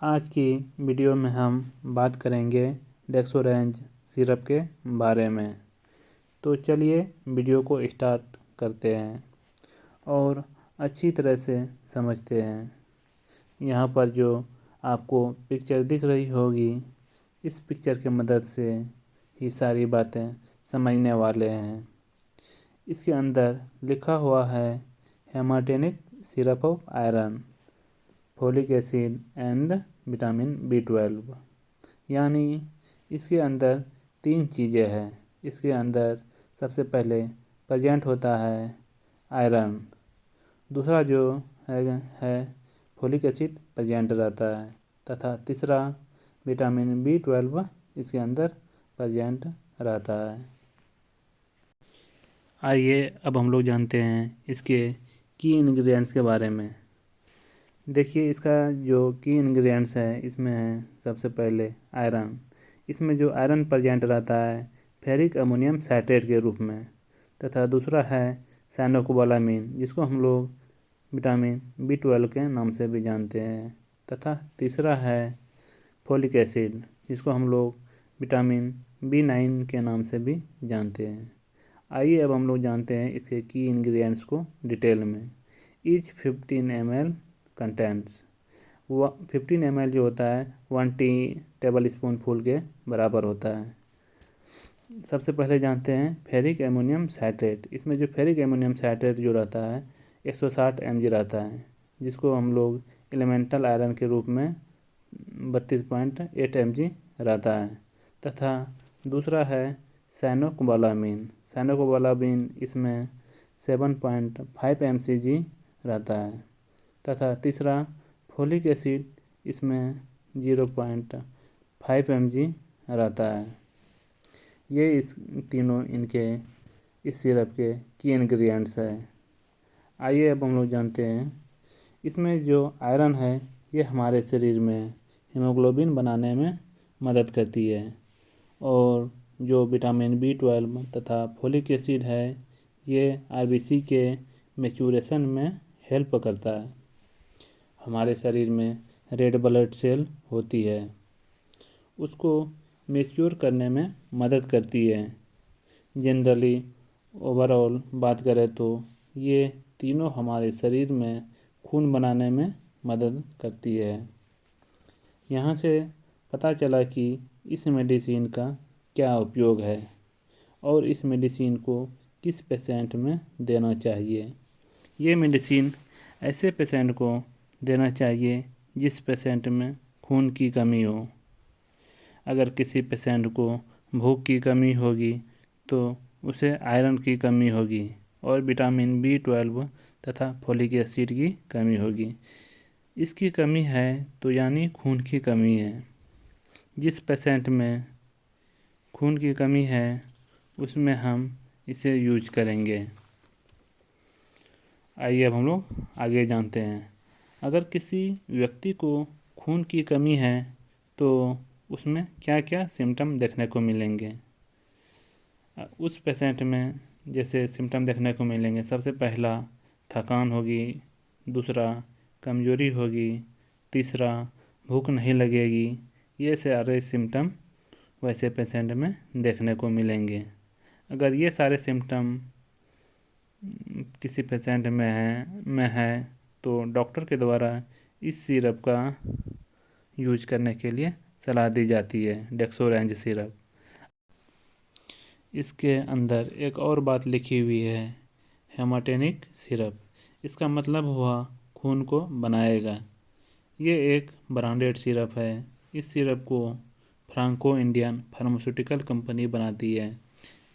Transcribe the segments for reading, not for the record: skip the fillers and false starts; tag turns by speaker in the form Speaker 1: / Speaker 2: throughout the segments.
Speaker 1: आज की वीडियो में हम बात करेंगे डेक्सोरेंज सिरप के बारे में। तो चलिए वीडियो को स्टार्ट करते हैं और अच्छी तरह से समझते हैं। यहाँ पर जो आपको पिक्चर दिख रही होगी, इस पिक्चर की मदद से ही सारी बातें समझने वाले हैं। इसके अंदर लिखा हुआ है haematinic syrup of iron, folic acid and vitamin B12। यानी इसके अंदर 3 चीज़ें हैं। इसके अंदर सबसे पहले प्रेजेंट होता है आयरन, दूसरा जो है फोलिक एसिड प्रेजेंट रहता है, तथा तीसरा विटामिन B12 इसके अंदर प्रेजेंट रहता है। आइए अब हम लोग जानते हैं इसके की इंग्रेडिएंट्स के बारे में। देखिए, इसका जो की इंग्रेडिएंट्स है, इसमें है सबसे पहले आयरन। इसमें जो आयरन प्रेजेंट रहता है फेरिक अमोनियम साइट्रेट के रूप में, तथा दूसरा है साइनोकोबालामीन, जिसको हम लोग विटामिन B12 के नाम से भी जानते हैं, तथा तीसरा है फोलिक एसिड, जिसको हम लोग विटामिन B9 के नाम से भी जानते हैं। आइए अब हम लोग जानते हैं इसके की इंग्रेडिएंट्स को डिटेल में। ईच 15 ml कंटेंट्स 15 ml जो होता है 1 टेबल स्पून फुल के बराबर होता है। सबसे पहले जानते हैं फेरिक एमोनियम साइट्रेट। इसमें जो फेरिक एमोनियम साइट्रेट जो रहता है 160 mg रहता है, जिसको हम लोग एलिमेंटल आयरन के रूप में 32.8 mg रहता है। तथा दूसरा है साइनोकोबालामीन। साइनोकोबालामीन इसमें 7.5 mcg रहता है, तथा तीसरा फोलिक एसिड इसमें 0.5 mg रहता है। ये इस तीनों इनके इस सिरप के की इंग्रेडिएंट्स है। आइए अब हम लोग जानते हैं इसमें जो आयरन है ये हमारे शरीर में हीमोग्लोबिन बनाने में मदद करती है, और जो विटामिन B12 तथा फोलिक एसिड है ये RBC के मैच्योरेशन में हेल्प करता है। हमारे शरीर में रेड ब्लड सेल होती है, उसको मैच्योर करने में मदद करती है। जनरली ओवरऑल बात करें तो ये तीनों हमारे शरीर में खून बनाने में मदद करती है। यहाँ से पता चला कि इस मेडिसिन का क्या उपयोग है और इस मेडिसिन को किस पेशेंट में देना चाहिए। ये मेडिसिन ऐसे पेशेंट को देना चाहिए जिस पेशेंट में खून की कमी हो। अगर किसी पेशेंट को भूख की कमी होगी तो उसे आयरन की कमी होगी, और विटामिन B12 तथा फोलिक एसिड की कमी होगी। इसकी कमी है तो यानी खून की कमी है। जिस पेशेंट में खून की कमी है उसमें हम इसे यूज करेंगे। आइए अब हम लोग आगे जानते हैं। अगर किसी व्यक्ति को खून की कमी है तो उसमें क्या क्या सिम्टम देखने को मिलेंगे। उस पेशेंट में जैसे सिम्टम देखने को मिलेंगे, सबसे पहला थकान होगी, दूसरा कमजोरी होगी, तीसरा भूख नहीं लगेगी। ये सारे सिम्टम वैसे पेशेंट में देखने को मिलेंगे। अगर ये सारे सिम्टम किसी पेशेंट में है तो डॉक्टर के द्वारा इस सिरप का यूज करने के लिए सलाह दी जाती है, डेक्सोरेंज सिरप। इसके अंदर एक और बात लिखी हुई है, हेमाटेनिक सिरप। इसका मतलब हुआ खून को बनाएगा। ये एक ब्रांडेड सिरप है। इस सिरप को फ्रांको इंडियन फार्मास्यूटिकल कंपनी बनाती है।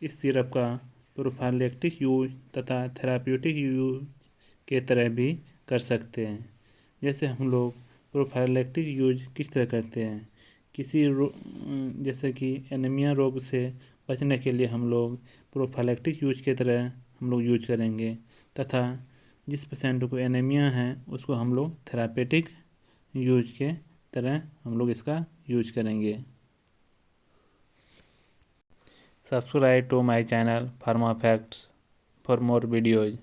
Speaker 1: इस सिरप का प्रोफाइलैक्टिक यूज तथा थेराप्यूटिक यूज के तरह भी कर सकते हैं। जैसे हम लोग प्रोफाइलैक्टिक यूज किस तरह करते हैं, जैसे कि एनीमिया रोग से बचने के लिए हम लोग प्रोफाइलैक्टिक यूज के तरह हम लोग यूज करेंगे, तथा जिस पेशेंट को एनीमिया है उसको हम लोग थेरापेटिक यूज के तरह हम लोग इसका यूज करेंगे। Subscribe to my channel Pharma Facts for more videos.